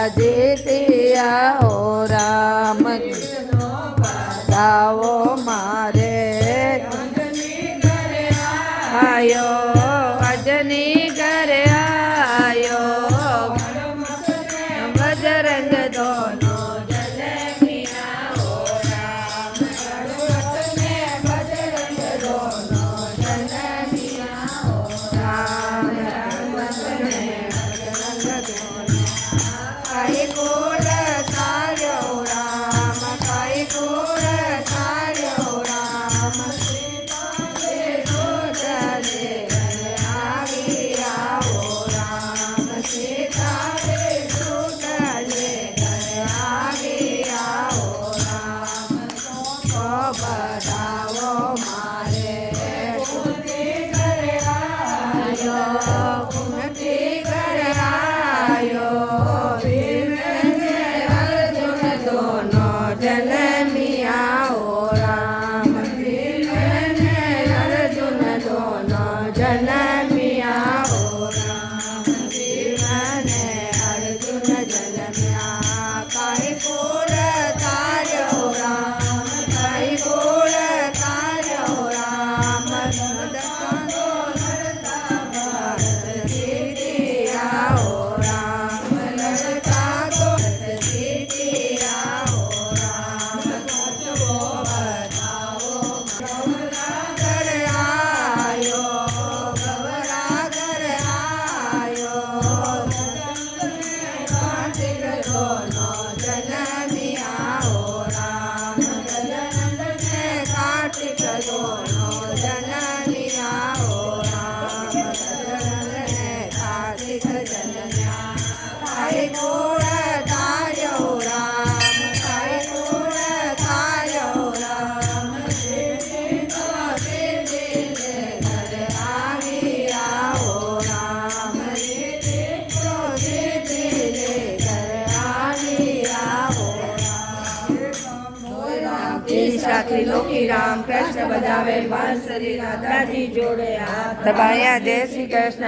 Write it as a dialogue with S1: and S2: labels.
S1: જીત્યા હો રામ બતાવો મારે આયો અજની ઘરે આયો બજરંગ દોનો જલમિયા હો રામ બજરંગ દોનો જલમિયા હો રામ કઈ કુળ સાર્યો રામ કઈ કુળ સાર્યો રામ બધાવો મારે કુંતી ઘરે આયો અર્જુન દોનો જલમિયા હો રામ અર્જુન દોનો જલમિયા હો રામ અર્જુન જલમિયા કઈ કુળ તાર્યો રામ કઈ કુળ તાર્યો રામ જીત્યા હો રામ લડતા તો જીત્યા હો રામ બતાવો ઘર આયો ગવરા ઘર આયો કાર્તિક દોનો જલમિયા હો રામ કાર્તિક દોનો જલમિયા હો રામ કાર્તિક જલમિયા કઈ કુળ તાર્યો રામ કઈ કુળ તાર્યો રામ ઘર આવ્યા હો રામ साथी लोकी राम कृष्ण बजावे बांसुरी राधा जी जोड़े हाथ दबाया जय श्री कृष्ण।